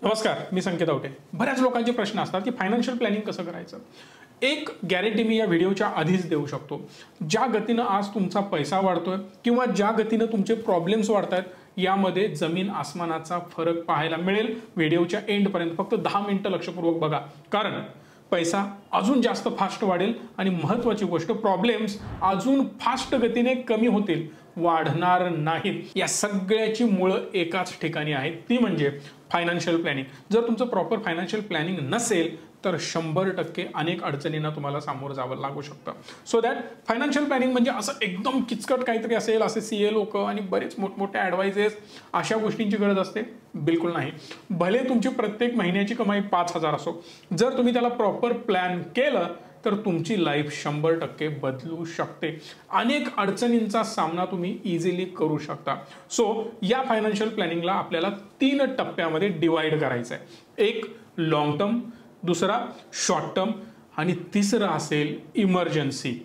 नमस्कार, मी संकेत आवटे. बऱ्याच लोकांचे प्रश्न असतात की फायनान्शियल प्लॅनिंग कसं करायचं. एक गॅरंटी मी या व्हिडिओच्या आधीच देऊ शकतो. ज्या गतीनं आज तुमचा पैसा वाढतोय किंवा ज्या गतीनं तुमचे प्रॉब्लेम्स वाढतायत यामध्ये जमीन आसमानाचा फरक पाहायला मिळेल. व्हिडिओच्या एंडपर्यंत फक्त 10 मिनिटं लक्षपूर्वक बघा, कारण पैसा अजून जास्त फास्ट वाढेल आणि महत्त्वाची गोष्ट प्रॉब्लेम्स अजून फास्ट गतीने कमी होतील, वाढणार नाहीत. या सगळ्याची मुळं एकाच ठिकाणी आहेत, ती म्हणजे फायनान्शियल प्लॅनिंग. जर तुमचं प्रॉपर फायनान्शियल प्लॅनिंग नसेल तर 100% अनेक अडचणींना तुम्हाला सामोरं जावं लागू शकतं. सो दॅट फायनान्शियल प्लॅनिंग म्हणजे असं एकदम किचकट काहीतरी असेल, असे सीए लोक आणि बरेच मोठमोठे ॲडवायजेस अशा गोष्टींची गरज असते, बिलकुल नाही. भले तुमची प्रत्येक महिन्याची कमाई 5,000 असो, जर तुम्ही त्याला प्रॉपर प्लॅन केलं तर तुमची लाईफ 100% बदलू शकते. अनेक अडचणींचा सामना तुम्ही इझिली करू शकता. सो या फायनान्शियल प्लॅनिंगला आपल्याला 3 टप्प्यामध्ये डिवाइड करायचं आहे. एक लॉंग टर्म, दुसरा शॉर्ट टर्म आणि तिसरं असेल इमर्जन्सी.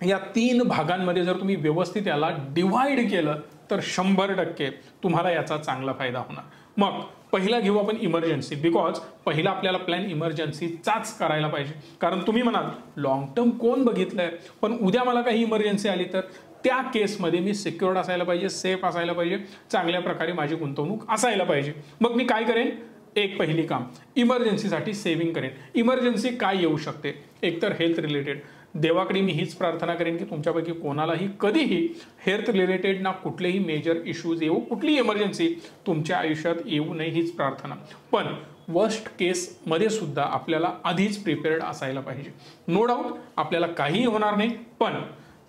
या 3 भागांमध्ये जर तुम्ही व्यवस्थित याला डिवाइड केलं तर 100% तुम्हाला याचा चांगला फायदा होणार. मग पहिला घेऊ आपण इमर्जन्सी, बिकॉज पहिला आपल्याला प्लॅन इमर्जन्सीचाच करायला पाहिजे. कारण तुम्ही म्हणाल लॉंग टर्म कोण बघितलंय, पण उद्या मला काही इमर्जन्सी आली तर त्या केसमध्ये मी सिक्युअर्ड असायला पाहिजे, सेफ असायला पाहिजे, चांगल्या प्रकारे माझी गुंतवणूक असायला पाहिजे. मग मी काय करेन, एक पहिली काम इमर्जन्सीसाठी सेव्हिंग करेन. इमर्जन्सी काय येऊ शकते, एकतर हेल्थ रिलेटेड. देवाकडे मी हीच प्रार्थना करेन की तुमच्यापैकी कोणालाही कधीही हेल्थ रिलेटेड ना कुठलेही मेजर इश्यूज येऊ, कुठलीही इमर्जन्सी तुमच्या आयुष्यात येऊ नये, हीच प्रार्थना. पण वर्स्ट केसमध्ये सुद्धा आपल्याला आधीच प्रिपेअर्ड असायला पाहिजे. नो डाऊट आपल्याला काहीही होणार नाही, पण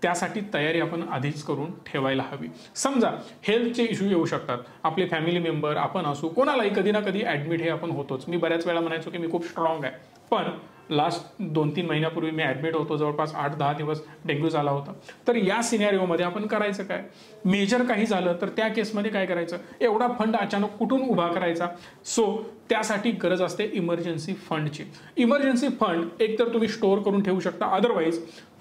त्यासाठी तयारी आपण आधीच करून ठेवायला हवी. समजा हेल्थचे इश्यू येऊ शकतात, आपले फॅमिली मेंबर, आपण असू, कोणालाही कधी ना कधी ॲडमिट हे आपण होतोच. मी बऱ्याच वेळा म्हणायचो की मी खूप स्ट्रॉंग आहे, पण लास्ट 2-3 महिन्यापूर्वी मी ॲडमिट होतो, जवळपास 8-10 दिवस डेंग्यू झाला होता. तर या सिनॅरिओमध्ये आपण करायचं काय, मेजर काही झालं तर त्या केसमध्ये काय करायचं, एवढा फंड अचानक कुठून उभा करायचा. सो त्यासाठी गरज असते इमर्जन्सी फंडची. इमर्जन्सी फंड एकतर तुम्ही स्टोअर करून ठेवू शकता, अदरवाईज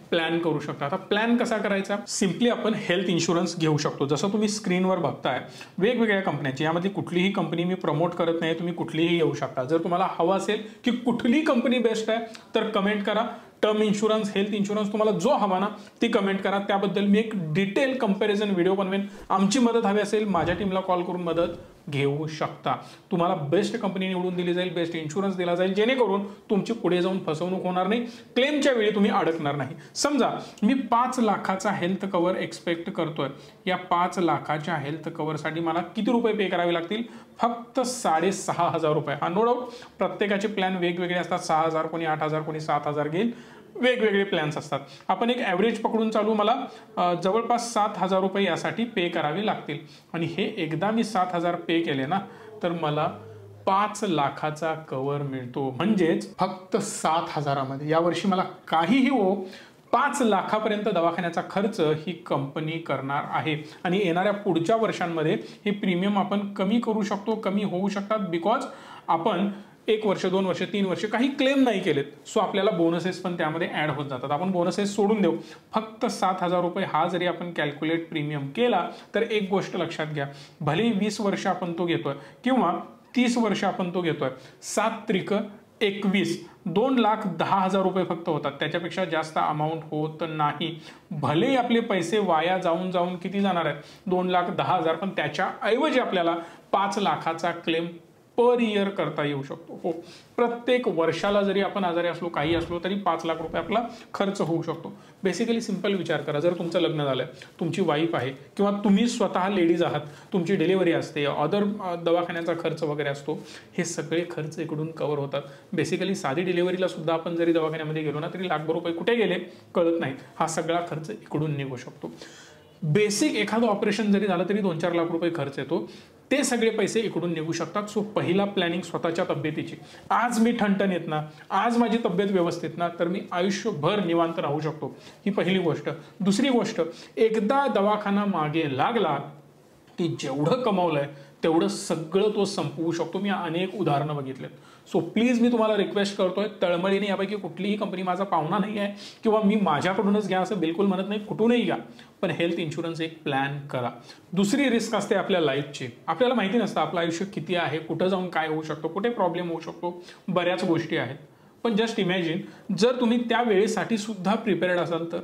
प्लॅन करू शकता. आता प्लॅन कसा करायचा, सिम्पली आपण हेल्थ इन्शुरन्स घेऊ शकतो. जसं तुम्ही स्क्रीनवर बघताय वेगवेगळ्या कंपन्याची, यामध्ये कुठलीही कंपनी मी प्रमोट करत नाही, तुम्ही कुठलीही येऊ शकता. जर तुम्हाला हवं असेल की कुठली कंपनी बेस्ट आहे तर कमेंट करा. टर्म इन्शुरन्स, हेल्थ इन्शुरन्स तुम्हाला जो हवा ना ती कमेंट करा. त्याबद्दल मी एक डिटेल कंपॅरिझन व्हिडिओ बनवेन. आमची मदत हवी असेल माझ्या टीमला कॉल करून मदत घेऊ शकता. तुम्हाला बेस्ट कंपनी निवडून दिली जाईल, बेस्ट इन्शुरन्स दिला जाईल, जेणेकरून तुमची पुढे जाऊन फसवणूक होणार नाही, क्लेमच्या वेळी तुम्ही अडकणार नाही. समजा मी 5 लाखाचा हेल्थ कव्हर एक्सपेक्ट करतोय. या 5 लाखाच्या हेल्थ कव्हरसाठी मला किती रुपये पे करावे लागतील, फक्त 6,500 रुपये. हा नो डाऊट प्रत्येकाचे प्लॅन वेगवेगळे असतात. 6,000, कोणी 8,000, कोणी 7,000 घेईल, वेगवेगळे प्लॅन्स असतात. आपण एक ॲव्हरेज पकडून चालू, मला जवळपास 7,000 रुपये यासाठी पे करावे लागतील. आणि हे एकदा मी 7,000 पे केले ना तर मला 5 लाखाचा कव्हर मिळतो. म्हणजेच फक्त 7,000 मध्ये यावर्षी मला काहीही हो 5 लाखापर्यंत दवाखान्याचा खर्च ही कंपनी करणार आहे. आणि येणाऱ्या पुढच्या वर्षांमध्ये हे प्रीमियम आपण कमी करू शकतो, कमी होऊ शकतात, बिकॉज आपण 1 वर्ष, 2 वर्ष, 3 वर्ष काही क्लेम नाही केलेत. सो आपल्याला बोनसेस पण त्यामध्ये ॲड होत जातात. आपण बोनसेस सोडून देऊ. फक्त 7,000 रुपये हा जरी आपण कॅल्क्युलेट प्रीमियम केला तर एक गोष्ट लक्षात घ्या, भले 20 वर्ष आपण तो घेतोय किंवा 30 वर्ष आपण तो घेतोय, 7 त्रिक 21, 2,10,000 रुपये फक्त होतात. त्याच्यापेक्षा जास्त अमाऊंट होत नाही. भले आपले पैसे वाया जाऊन किती जाणार आहेत, 2,10,000, पण त्याच्या ऐवजी आपल्याला 5 लाखाचा क्लेम पर इयर करता येऊ शकतो. हो, प्रत्येक वर्षाला जरी आपण आजारी असलो, काही असलो, तरी 5 लाख रुपये आपला खर्च होऊ शकतो. बेसिकली सिंपल विचार करा, जर तुमचं लग्न झालंय, तुमची वाईफ आहे किंवा तुम्ही स्वतः लेडीज आहात, तुमची डिलिव्हरी असते, अदर दवाखान्याचा खर्च वगैरे असतो, हे सगळे खर्च इकडून कव्हर होतात. बेसिकली साधी डिलिव्हरीला सुद्धा आपण जरी दवाखान्यामध्ये गेलो ना तरी लाखभर रुपये कुठे गेले कळत नाही. हा सगळा खर्च इकडून निघू शकतो. बेसिक एखादं ऑपरेशन जरी झालं तरी 2-4 लाख रुपये खर्च येतो, ते सगळे पैसे इकडून निघू शकतात. सो पहिला प्लॅनिंग स्वतःच्या तब्येतीची. आज मी ठणठणीत ना, आज माझी तब्येत व्यवस्थित ना, तर मी आयुष्यभर निवांत राहू शकतो, ही पहिली गोष्ट. दुसरी गोष्ट, एकदा दवाखाना मागे लागला की जेवढं कमावलंय तेवढं सगळं तो संपवू शकतो. मी अनेक उदाहरणं बघितलेत. सो प्लीज मी तुम्हाला रिक्वेस्ट करतोय, तळमळीने यापैकी कुठलीही कंपनी माझा पाहुणा नाही आहे किंवा मी माझ्याकडूनच घ्या असं बिलकुल म्हणत नाही, कुठूनही घ्या, पण हेल्थ इन्शुरन्स एक प्लॅन करा. दुसरी रिस्क असते आपल्या लाईफची. आपल्याला माहिती नसतं आपलं आयुष्य किती आहे, कुठं जाऊन काय होऊ शकतो, कुठे प्रॉब्लेम होऊ शकतो, बऱ्याच गोष्टी आहेत. पण जस्ट इमॅजिन जर तुम्ही त्या वेळेसाठी सुद्धा प्रिपेअर्ड असाल तर.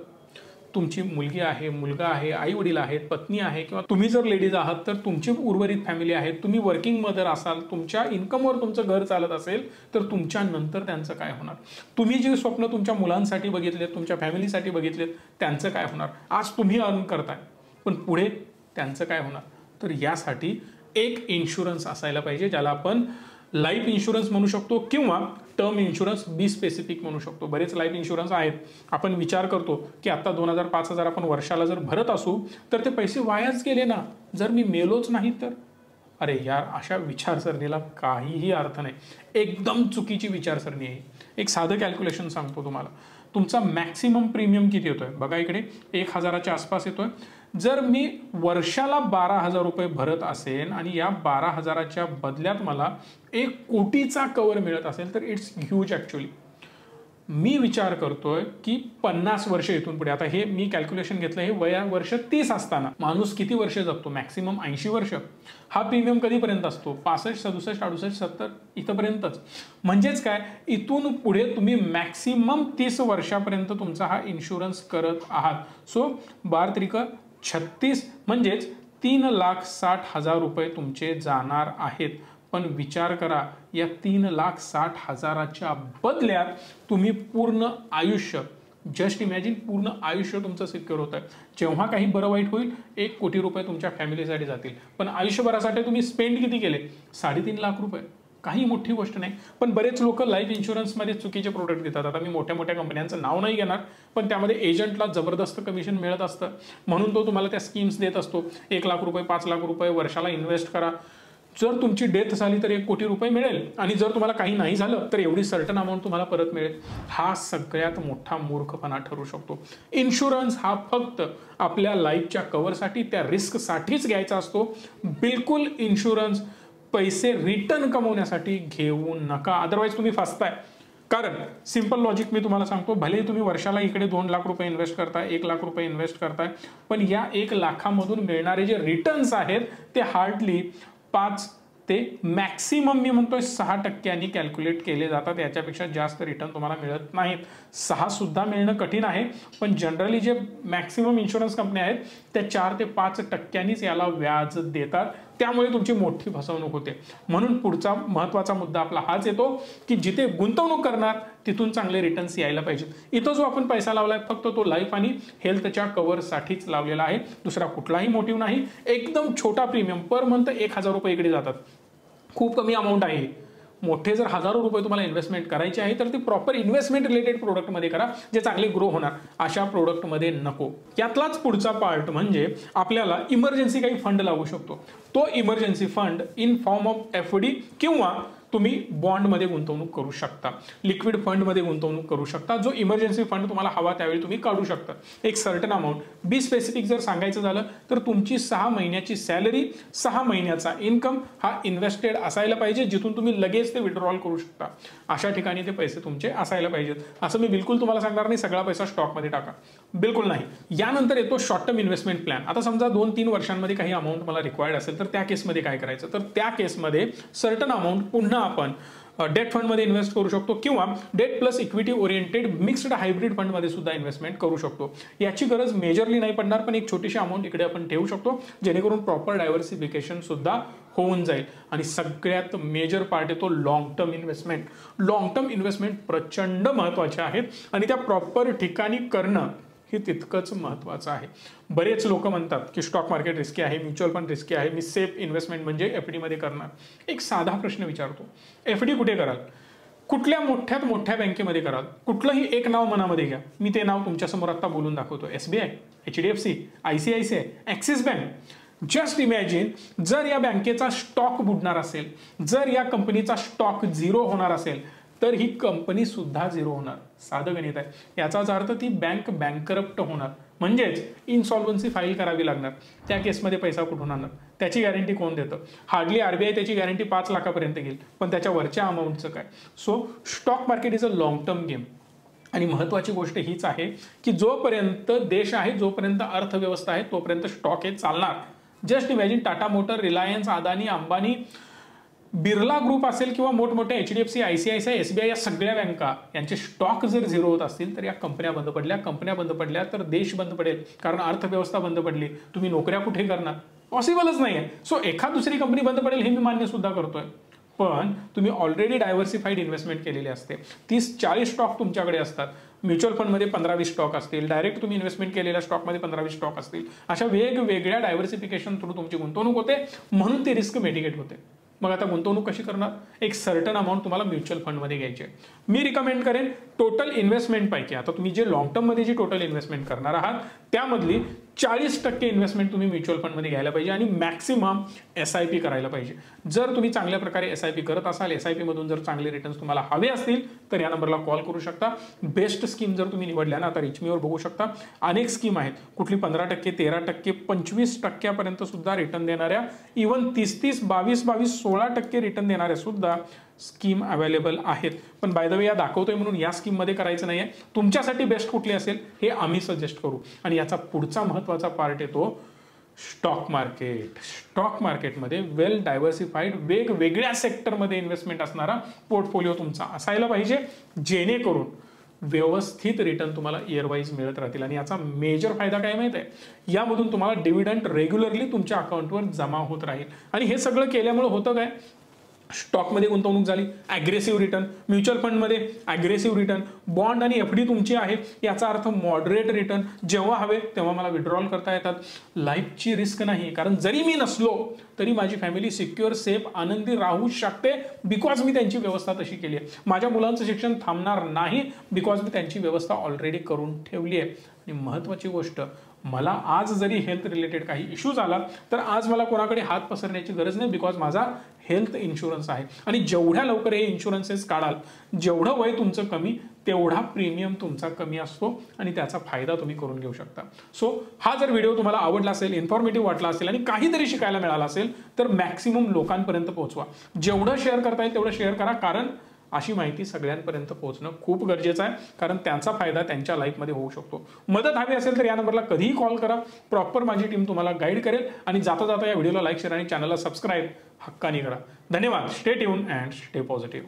तुमची मुलगी आहे, मुलगा आहे, आई वडील आहेत, पत्नी आहे, किंवा तुम्ही जर लेडीज आहात तर तुमची उर्वरित फॅमिली आहे, तुम्ही वर्किंग मदर असाल, तुमच्या इन्कमवर तुमचं घर चालत असेल तर तुमच्या नंतर त्यांचं काय होणार? तुम्ही जी स्वप्न तुमच्या मुलांसाठी बघितलेत, तुमच्या फॅमिलीसाठी बघितलेत, त्यांचं काय होणार? आज तुम्ही अर्न करताय पण पुढे त्यांचं काय होणार? तर यासाठी एक इन्शुरन्स असायला पाहिजे, ज्याला आपण लाईफ इन्शुरन्स म्हणू शकतो किंवा टर्म इन्शुरन्स, बी स्पेसिफिक म्हणू शकतो. बरेच लाईफ इन्शुरन्स आहेत. आपण विचार करतो की आता 2000 5000 आपण वर्षाला जर भरत असू तर ते पैसे वायाच गेले ना, जर मी मेलोच नाही तर. अरे यार, अशा विचारसरणीला काहीही अर्थ नाही. एकदम चुकीची विचारसरणी आहे. एक साधं कॅल्क्युलेशन सांगतो तुम्हाला. तुमचा मॅक्सिमम प्रीमियम किती येतोय बघा इकडे, 1000च्या आसपास येतोय. जर मी वर्षाला 12,000 रुपये भरत असेल आणि या 12,000च्या बदल्यात मला 1 कोटीचा कव्हर मिळत असेल तर इट्स ह्यूज ॲक्च्युअली. मी विचार करतोय की 50 वर्ष इथून पुढे, आता हे मी कॅल्क्युलेशन घेतलं, हे वर्ष 30 असताना माणूस किती वर्ष जगतो? मॅक्सिमम 80 वर्ष. हा प्रीमियम कधीपर्यंत असतो? 65, 67, 68, 70 इथंपर्यंतच. म्हणजेच काय, इथून पुढे तुम्ही मॅक्सिमम 30 वर्षापर्यंत तुमचा हा इन्शुरन्स करत आहात. सो 12 36 म्हणजेच 3,60,000 रुपये तुमचे जाणार आहेत. पण विचार करा, या 3,60,000च्या बदल्यात तुम्ही पूर्ण आयुष्य, जस्ट इमॅजिन, पूर्ण आयुष्य तुमचं सिक्युअर होत आहे. जेव्हा काही बरं वाईट होईल 1 कोटी रुपये तुमच्या फॅमिलीसाठी जातील. पण आयुष्यभरासाठी तुम्ही स्पेंड किती केले? 3.5 लाख रुपये. काही मोठी गोष्ट नाही. पण बरेच लोक लाईफ इन्शुरन्समध्ये चुकीचे प्रोडक्ट देतात. आता मी मोठ्या मोठ्या कंपन्यांचं नाव नाही घेणार, पण त्यामध्ये एजंटला जबरदस्त कमिशन मिळत असतं, म्हणून तो तुम्हाला त्या स्कीम्स देत असतो. 1 लाख रुपये, 5 लाख रुपये वर्षाला इन्व्हेस्ट करा. जर तुमची डेथ झाली तर 1 कोटी रुपये मिळेल, आणि जर तुम्हाला काही नाही झालं तर एवढी सर्टन अमाऊंट तुम्हाला परत मिळेल. हा सगळ्यात मोठा मूर्खपणा ठरू शकतो. इन्शुरन्स हा फक्त आपल्या लाईफच्या कव्हरसाठी, त्या रिस्कसाठीच घ्यायचा असतो. बिलकुल इन्शुरन्स पैसे रिटर्न कमवण्यासाठी घेऊ नका, अदरवाईज तुम्ही फसताय. कारण सिंपल लॉजिक मी तुम्हाला सांगतो, भले तुम्ही वर्षाला इकडे 2 लाख रुपये इन्व्हेस्ट करताय, 1 लाख रुपये इन्व्हेस्ट करताय, पण या 1 लाखामधून मिळणारे जे रिटर्न्स आहेत ते हार्डली 5 ते मॅक्सिमम मी म्हणतोय 6% कॅल्क्युलेट केले जातात. याच्यापेक्षा जास्त रिटर्न तुम्हाला मिळत नाहीत. 6 सुद्धा मिळणं कठीण आहे, पण जनरली जे मॅक्सिमम इन्शुरन्स कंपन्या आहेत त्या 4 ते 5% याला व्याज देतात. त्यामुळे तुमची मोठी फसवणूक होते. म्हणून पुढचा महत्त्वाचा मुद्दा आपला हाच येतो की जिथे गुंतवणूक करणार तिथून चांगले रिटर्न्स यायला पाहिजेत. इथं जो आपण पैसा लावलाय फक्त तो लाईफ आणि हेल्थच्या कव्हरसाठीच लावलेला आहे, दुसरा कुठलाही मोटिव्ह नाही. एकदम छोटा प्रीमियम, पर मंथ 1,000 रुपये इकडे जातात. खूप कमी अमाऊंट आहे. मोठे जर हजारो रुपये तुम्हाला इन्व्हेस्टमेंट करायची आहे तर ती प्रॉपर इन्व्हेस्टमेंट रिलेटेड प्रोडक्टमध्ये करा, जे चांगले ग्रो होणार. अशा प्रोडक्टमध्ये नको. यातलाच पुढचा पार्ट म्हणजे आपल्याला इमर्जन्सी काही फंड लागू शकतो. तो emergency fund in form of FD किंवा तुम्ही बॉन्डमध्ये गुंतवणूक करू शकता, लिक्विड फंडमध्ये गुंतवणूक करू शकता. जो इमर्जन्सी फंड तुम्हाला हवा त्यावेळी तुम्ही काढू शकता, एक सर्टन अमाऊंट. बी स्पेसिफिक जर सांगायचं झालं तर तुमची 6 महिन्याची सॅलरी, 6 महिन्याचा इन्कम हा इन्व्हेस्टेड असायला पाहिजे, जिथून तुम्ही लगेच ते विड्रॉल करू शकता. अशा ठिकाणी ते पैसे तुमचे असायला पाहिजेत. असं मी बिलकुल तुम्हाला सांगणार नाही सगळा पैसा स्टॉकमध्ये टाका, बिलकुल नाही. यानंतर येतो शॉर्ट टर्म इन्व्हेस्टमेंट प्लॅन. आता समजा 2-3 वर्षांमध्ये काही अमाऊंट मला रिक्वायर्ड असेल तर त्या केसमध्ये काय करायचं? तर त्या केसमध्ये सर्टन अमाऊंट पुन्हा आपण डेट फंडमध्ये इन्व्हेस्ट करू शकतो किंवा debt plus equity oriented mixed hybrid फंडमध्ये सुद्धा इन्व्हेस्टमेंट करू शकतो. याची गरज मेजरली नाही पडणार, पण एक छोटीशी अमाऊंट इकडे आपण ठेवू शकतो, जेणेकरून प्रॉपर डायव्हर्सिफिकेशन सुद्धा होऊन जाईल. आणि सगळ्यात मेजर पार्ट येतो long term investment. Long term investment प्रचंड महत्त्वाचे आहेत आणि त्या प्रॉपर ठिकाणी करणं हे तितकंच महत्त्वाचं आहे. बरेच लोक म्हणतात की स्टॉक मार्केट रिस्की आहे, म्युच्युअल फंड रिस्की आहे, मी सेफ इन्व्हेस्टमेंट म्हणजे FD मध्ये करणार. एक साधा प्रश्न विचारतो, FD कुठे कराल? कुठल्या मोठ्यात मोठ्या बँकेमध्ये कराल? कुठलंही एक नाव मनामध्ये घ्या, मी ते नाव तुमच्यासमोर आता बोलून दाखवतो. SBI, HDFC, ICICI, axis bank. Just imagine जर या बँकेचा स्टॉक बुडणार असेल, जर या कंपनीचा स्टॉक 0 होणार असेल तर ही कंपनी सुद्धा 0 होणार. साधं गणित आहे. याचाच अर्थ ती बँक बँकरप्ट होणार. म्हणजेच इनसॉल्व्हन्सी फाईल करावी लागणार. त्या केसमध्ये पैसा कुठून आणणार, त्याची गॅरंटी कोण देतं? हार्डली RBI त्याची गॅरंटी 5 लाखापर्यंत घेईल, पण त्याच्या वरच्या अमाऊंटचं काय? So stock market is a long term game. आणि महत्त्वाची गोष्ट हीच आहे की जोपर्यंत देश आहे, जोपर्यंत अर्थव्यवस्था आहे, तोपर्यंत स्टॉक हे चालणार. Just imagine Tata motor, Reliance, Adani, Ambani, Birla group असेल किंवा मोठमोठ्या HDFC, ICICI, SBI या सगळ्या बँका यांचे स्टॉक जर झिरो होत असतील तर या कंपन्या बंद पडल्या. कंपन्या बंद पडल्या तर देश बंद पडेल, कारण अर्थव्यवस्था बंद पडली. तुम्ही नोकऱ्या कुठे करणार? पॉसिबलच नाही आहे. सो एखाद दुसरी कंपनी बंद पडेल हे मी मान्य सुद्धा करतोय, पण तुम्ही ऑलरेडी डायव्हर्सिफाईड इन्व्हेस्टमेंट केलेली असते. 30-40 स्टॉक तुमच्याकडे असतात. म्युच्युअल फंडमध्ये 15-20 स्टॉक असतील, डायरेक्ट तुम्ही इन्व्हेस्टमेंट केलेल्या स्टॉकमध्ये 15-20 स्टॉक असतील. अशा वेगवेगळ्या डायव्हर्सिफिकेशन थ्रू तुमची गुंतवणूक होते, म्हणून ती रिस्क मिटिगेट होते. मग आता गुंतवणूक कशी करणार? एक सर्टन अमाऊंट तुम्हाला म्युच्युअल फंडमध्ये घ्यायची आहे. मी रिकमेंड करेन टोटल इन्व्हेस्टमेंट पैकी, आता तुम्ही जे लॉंग टर्ममध्ये जी टोटल इन्व्हेस्टमेंट करणार आहात त्यामधली 40% इन्व्हेस्टमेंट तुम्ही म्युच्युअल फंडमध्ये घ्यायला पाहिजे आणि मॅक्सिमम SIP करायला पाहिजे. जर तुम्ही चांगल्या प्रकारे SIP करत असाल, SIP मधून जर चांगले रिटर्न्स तुम्हाला हवे असतील तर या नंबरला कॉल करू शकता. बेस्ट स्कीम जर तुम्ही निवडल्या ना, आता रिचमीवर बघू शकता अनेक स्कीम आहेत. कुठली 15%, 13%, 25% सुद्धा रिटर्न देणाऱ्या, इव्हन 30-30, 22-22, 16% रिटर्न देणाऱ्या सुद्धा स्कीम अवेलेबल आहेत. पण बाय द वे या दाखवतोय म्हणून या स्कीममध्ये करायचं नाही आहे. तुमच्यासाठी बेस्ट कुठली असेल हे आम्ही सजेस्ट करू. आणि याचा पुढचा महत्त्वाचा पार्ट येतो स्टॉक मार्केट. स्टॉक मार्केटमध्ये वेल डायव्हर्सिफाईड वेगवेगळ्या सेक्टरमध्ये इन्व्हेस्टमेंट असणारा पोर्टफोलिओ तुमचा असायला पाहिजे, जेणेकरून व्यवस्थित रिटर्न तुम्हाला इयर वाईज मिळत राहतील. आणि याचा मेजर फायदा काय माहिती आहे? यामधून तुम्हाला डिव्हिडंड रेग्युलरली तुमच्या अकाउंटवर जमा होत राहील. आणि हे सगळं केल्यामुळे होतं काय? स्टॉकमध्ये गुंतवणूक झाली, ॲग्रेसिव्ह रिटर्न. म्युच्युअल फंडमध्ये ॲग्रेसिव्ह रिटर्न. बॉन्ड आणि FD तुमची आहे, याचा अर्थ मॉडरेट रिटर्न. जेव्हा हवे तेव्हा मला विड्रॉल करता येतात. लाईफची रिस्क नाही, कारण जरी मी नसलो तरी माझी फॅमिली सिक्युअर, सेफ, आनंदी राहू शकते, बिकॉज मी त्यांची व्यवस्था तशी केली आहे. माझ्या मुलांचं शिक्षण थांबणार नाही, बिकॉज मी त्यांची व्यवस्था ऑलरेडी करून ठेवली आहे. आणि महत्त्वाची गोष्ट, मला आज जरी हेल्थ रिलेटेड काही इश्यू झाला तर आज मला कोणाकडे हात पसरण्याची गरज नाही, बिकॉज माझा हेल्थ इन्शुरन्स आहे. आणि जेवढ्या लवकर हे इन्शुरन्सेस काढाल, जेवढं वय तुमचं कमी तेवढा प्रीमियम तुमचा कमी असतो आणि त्याचा फायदा तुम्ही करून घेऊ शकता. सो हा जर व्हिडिओ तुम्हाला आवडला असेल, इन्फॉर्मेटिव्ह वाटला असेल आणि काहीतरी शिकायला मिळालं असेल तर मॅक्सिमम लोकांपर्यंत पोहोचवा. जेवढं शेअर करता येईल तेवढं शेअर करा, कारण अशी माहिती सगळ्यांपर्यंत पोहोचणं खूप गरजेचं आहे, कारण त्यांचा फायदा त्यांच्या लाईफमध्ये होऊ शकतो. मदत हवी असेल तर या नंबरला कधीही कॉल करा. प्रॉपर माझी टीम तुम्हाला गाईड करेल. आणि जाता जाता या व्हिडिओला लाईक, शेअर आणि चॅनलला सबस्क्राईब हक्कानी करा. धन्यवाद. Stay tune and stay positive.